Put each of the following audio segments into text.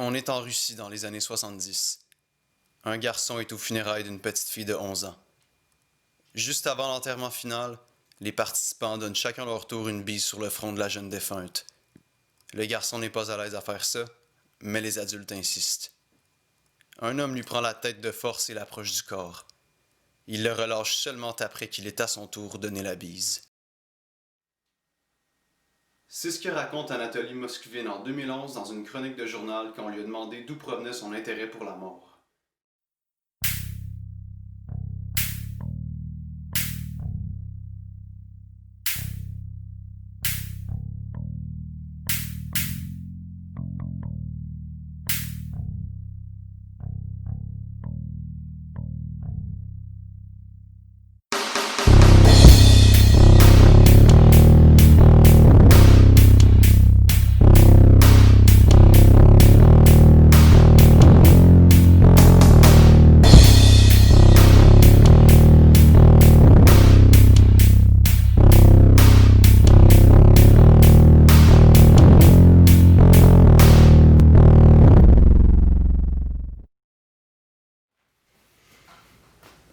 On est en Russie dans les années 70. Un garçon est aux funérailles d'une petite fille de 11 ans. Juste avant l'enterrement final, les participants donnent chacun leur tour une bise sur le front de la jeune défunte. Le garçon n'est pas à l'aise à faire ça, mais les adultes insistent. Un homme lui prend la tête de force et l'approche du corps. Il le relâche seulement après qu'il ait à son tour donné la bise. C'est ce que raconte Anatoly Moskvin en 2011 dans une chronique de journal quand on lui a demandé d'où provenait son intérêt pour la mort.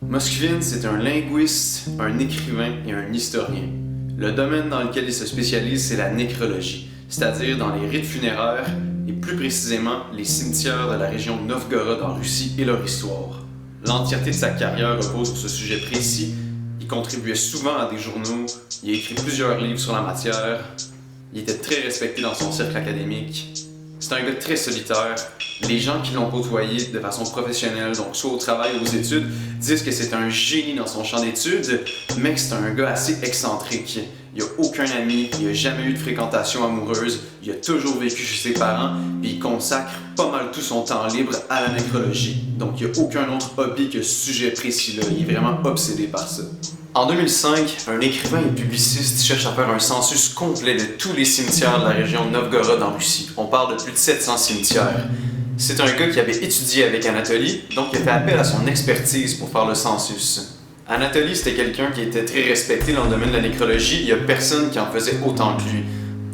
Moskvin, c'est un linguiste, un écrivain et un historien. Le domaine dans lequel il se spécialise, c'est la nécrologie, c'est-à-dire dans les rites funéraires et plus précisément les cimetières de la région de Novgorod en Russie et leur histoire. L'entièreté de sa carrière repose sur ce sujet précis. Il contribuait souvent à des journaux, il a écrit plusieurs livres sur la matière, il était très respecté dans son cercle académique. C'est un gars très solitaire. Les gens qui l'ont côtoyé de façon professionnelle, donc soit au travail ou aux études, disent que c'est un génie dans son champ d'études, mais que c'est un gars assez excentrique. Il n'a aucun ami, il n'a jamais eu de fréquentation amoureuse, il a toujours vécu chez ses parents, puis il consacre pas mal tout son temps libre à la nécrologie. Donc il n'y a aucun autre hobby que ce sujet précis-là, il est vraiment obsédé par ça. En 2005, un écrivain et publiciste cherche à faire un census complet de tous les cimetières de la région de Novgorod en Russie. On parle de plus de 700 cimetières. C'est un gars qui avait étudié avec Anatoly, donc il a fait appel à son expertise pour faire le census. Anatoly, c'était quelqu'un qui était très respecté dans le domaine de la nécrologie, il n'y a personne qui en faisait autant que lui.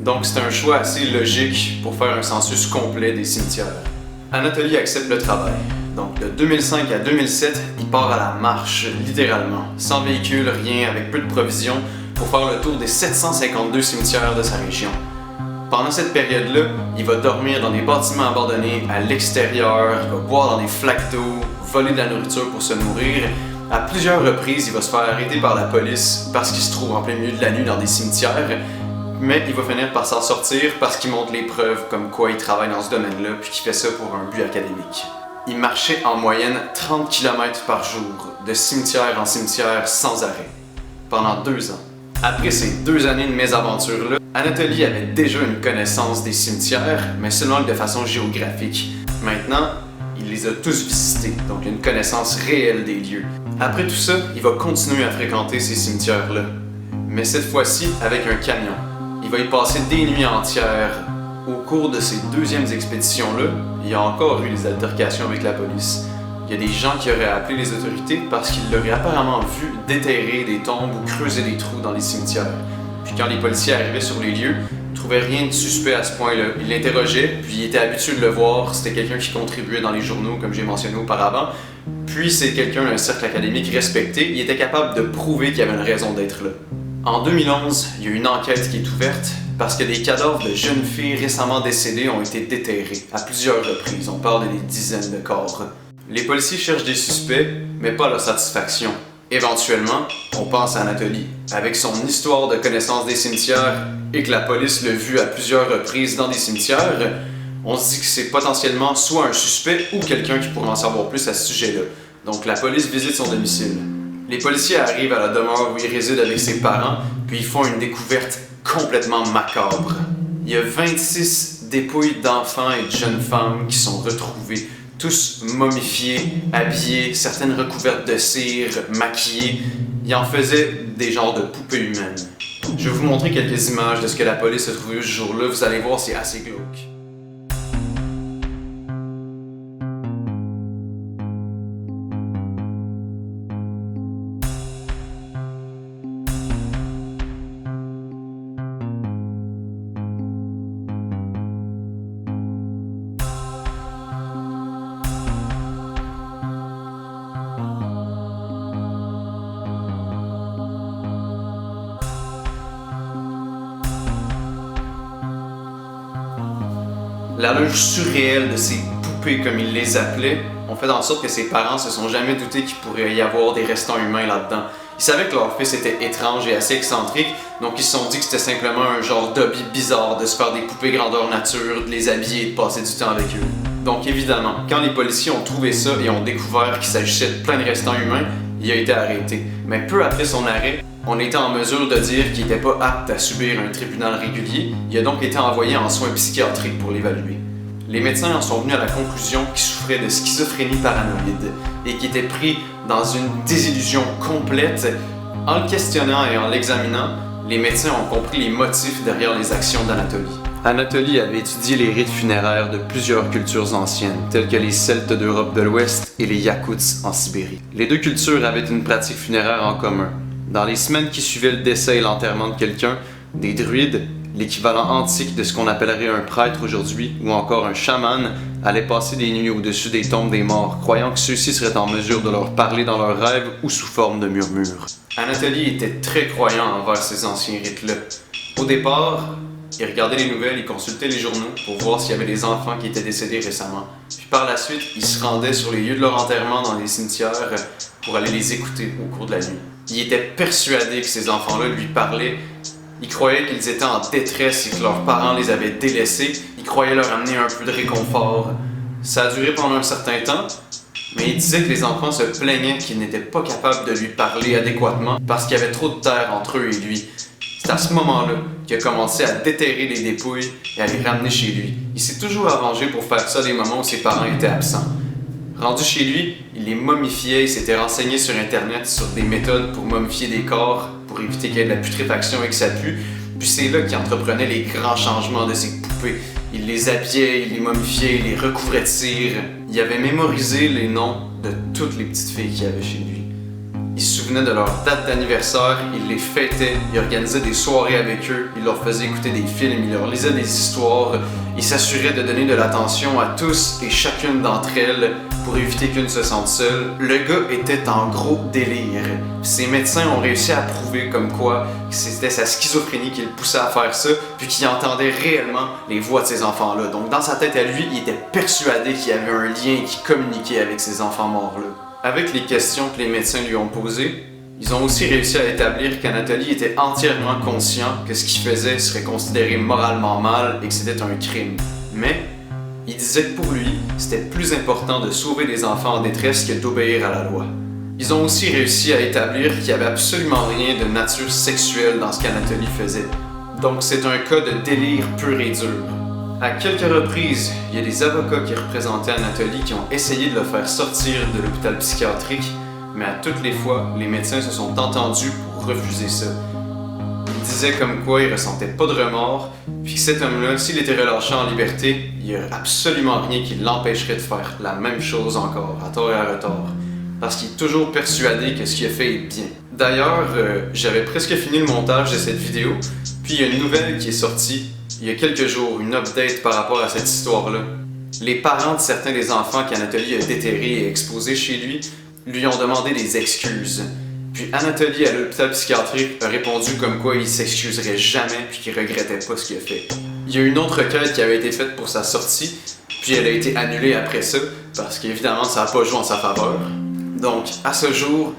Donc c'est un choix assez logique pour faire un census complet des cimetières. Anatoly accepte le travail. Donc de 2005 à 2007, il part à la marche, littéralement, sans véhicule, rien, avec peu de provisions, pour faire le tour des 752 cimetières de sa région. Pendant cette période-là, il va dormir dans des bâtiments abandonnés à l'extérieur, il va boire dans des flaques d'eau, voler de la nourriture pour se nourrir. À plusieurs reprises, il va se faire arrêter par la police parce qu'il se trouve en plein milieu de la nuit dans des cimetières, mais il va finir par s'en sortir parce qu'il montre les preuves comme quoi il travaille dans ce domaine-là puis qu'il fait ça pour un but académique. Il marchait en moyenne 30 km par jour, de cimetière en cimetière sans arrêt, pendant 2 ans. Après ces 2 années de mésaventure-là, Anatoly avait déjà une connaissance des cimetières, mais seulement de façon géographique. Maintenant, il les a tous visités, donc il a une connaissance réelle des lieux. Après tout ça, il va continuer à fréquenter ces cimetières-là, mais cette fois-ci avec un camion. Il va y passer des nuits entières. Au cours de ces deuxièmes expéditions-là, il y a encore eu des altercations avec la police. Il y a des gens qui auraient appelé les autorités parce qu'ils l'auraient apparemment vu déterrer des tombes ou creuser des trous dans les cimetières. Puis quand les policiers arrivaient sur les lieux, ils trouvaient rien de suspect à ce point-là. Ils l'interrogeaient, puis ils étaient habitués de le voir. C'était quelqu'un qui contribuait dans les journaux, comme j'ai mentionné auparavant. Puis c'est quelqu'un d'un cercle académique respecté. Il était capable de prouver qu'il y avait une raison d'être là. En 2011, il y a une enquête qui est ouverte parce que des cadavres de jeunes filles récemment décédées ont été déterrés à plusieurs reprises. On parle des dizaines de corps. Les policiers cherchent des suspects, mais pas leur satisfaction. Éventuellement, on pense à Anatoly. Avec son histoire de connaissance des cimetières et que la police l'a vu à plusieurs reprises dans des cimetières, on se dit que c'est potentiellement soit un suspect ou quelqu'un qui pourrait en savoir plus à ce sujet-là. Donc la police visite son domicile. Les policiers arrivent à la demeure où il réside avec ses parents, puis ils font une découverte complètement macabre. Il y a 26 dépouilles d'enfants et de jeunes femmes qui sont retrouvées, tous momifiés, habillés, certaines recouvertes de cire, maquillées. Ils en faisaient des genres de poupées humaines. Je vais vous montrer quelques images de ce que la police a trouvé ce jour-là, vous allez voir, c'est assez glauque. L'allure surréelle de ces poupées, comme il les appelait, ont fait en sorte que ses parents se sont jamais doutés qu'il pourrait y avoir des restants humains là-dedans. Ils savaient que leur fils était étrange et assez excentrique, donc ils se sont dit que c'était simplement un genre d'hobby bizarre de se faire des poupées grandeur nature, de les habiller et de passer du temps avec eux. Donc évidemment, quand les policiers ont trouvé ça et ont découvert qu'il s'agissait de plein de restants humains, il a été arrêté. Mais peu après son arrêt, on était en mesure de dire qu'il n'était pas apte à subir un tribunal régulier. Il a donc été envoyé en soins psychiatriques pour l'évaluer. Les médecins en sont venus à la conclusion qu'il souffrait de schizophrénie paranoïde et qu'il était pris dans une désillusion complète. En le questionnant et en l'examinant, les médecins ont compris les motifs derrière les actions d'Anatoly. Anatoly avait étudié les rites funéraires de plusieurs cultures anciennes, telles que les Celtes d'Europe de l'Ouest et les Yakouts en Sibérie. Les deux cultures avaient une pratique funéraire en commun. Dans les semaines qui suivaient le décès et l'enterrement de quelqu'un, des druides, l'équivalent antique de ce qu'on appellerait un prêtre aujourd'hui, ou encore un chaman, allaient passer des nuits au-dessus des tombes des morts, croyant que ceux-ci seraient en mesure de leur parler dans leurs rêves ou sous forme de murmures. Anatoly était très croyant envers ces anciens rites-là. Au départ, il regardait les nouvelles, il consultait les journaux pour voir s'il y avait des enfants qui étaient décédés récemment. Puis par la suite, il se rendait sur les lieux de leur enterrement dans les cimetières pour aller les écouter au cours de la nuit. Il était persuadé que ces enfants-là lui parlaient. Il croyait qu'ils étaient en détresse et que leurs parents les avaient délaissés. Il croyait leur amener un peu de réconfort. Ça a duré pendant un certain temps, mais il disait que les enfants se plaignaient qu'ils n'étaient pas capables de lui parler adéquatement parce qu'il y avait trop de terre entre eux et lui. C'est à ce moment-là qu'il a commencé à déterrer les dépouilles et à les ramener chez lui. Il s'est toujours arrangé pour faire ça des moments où ses parents étaient absents. Rendu chez lui, il les momifiait, il s'était renseigné sur internet sur des méthodes pour momifier des corps, pour éviter qu'il y ait de la putréfaction et que ça pue. Puis c'est là qu'il entreprenait les grands changements de ses poupées. Il les habillait, il les momifiait, il les recouvrait de cire. Il avait mémorisé les noms de toutes les petites filles qu'il y avait chez lui. Il se souvenait de leur date d'anniversaire, il les fêtait, il organisait des soirées avec eux, il leur faisait écouter des films, il leur lisait des histoires, il s'assurait de donner de l'attention à tous et chacune d'entre elles pour éviter qu'une se sente seule. Le gars était en gros délire. Ses médecins ont réussi à prouver comme quoi c'était sa schizophrénie qui le poussait à faire ça, puis qu'il entendait réellement les voix de ces enfants-là. Donc dans sa tête à lui, il était persuadé qu'il y avait un lien qui communiquait avec ces enfants morts-là. Avec les questions que les médecins lui ont posées, ils ont aussi réussi à établir qu'Anatoly était entièrement conscient que ce qu'il faisait serait considéré moralement mal et que c'était un crime. Mais il disait que pour lui, c'était plus important de sauver des enfants en détresse que d'obéir à la loi. Ils ont aussi réussi à établir qu'il n'y avait absolument rien de nature sexuelle dans ce qu'Anatoly faisait. Donc c'est un cas de délire pur et dur. À quelques reprises, il y a des avocats qui représentaient Anatoly qui ont essayé de le faire sortir de l'hôpital psychiatrique, mais à toutes les fois, les médecins se sont entendus pour refuser ça. Ils disaient comme quoi il ressentait pas de remords, puis que cet homme-là, s'il était relâché en liberté, il n'y a absolument rien qui l'empêcherait de faire la même chose encore, à tort et à retort, parce qu'il est toujours persuadé que ce qu'il a fait est bien. D'ailleurs, j'avais presque fini le montage de cette vidéo, puis il y a une nouvelle qui est sortie il y a quelques jours, une update par rapport à cette histoire-là. Les parents de certains des enfants qu'Anatoly a déterrés et exposés chez lui ont demandé des excuses. Puis Anatoly à l'hôpital psychiatrique a répondu comme quoi il s'excuserait jamais puis qu'il regrettait pas ce qu'il a fait. Il y a une autre requête qui avait été faite pour sa sortie, puis elle a été annulée après ça, parce qu'évidemment ça n'a pas joué en sa faveur. Donc, à ce jour,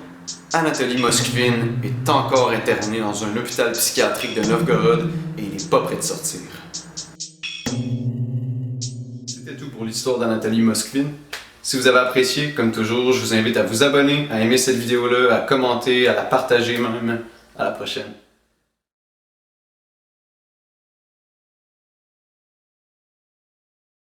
Anatoly Moskvin est encore interné dans un hôpital psychiatrique de Novgorod et il n'est pas prêt de sortir. C'était tout pour l'histoire d'Anatoly Moskvin. Si vous avez apprécié, comme toujours, je vous invite à vous abonner, à aimer cette vidéo-là, à commenter, à la partager même. À la prochaine.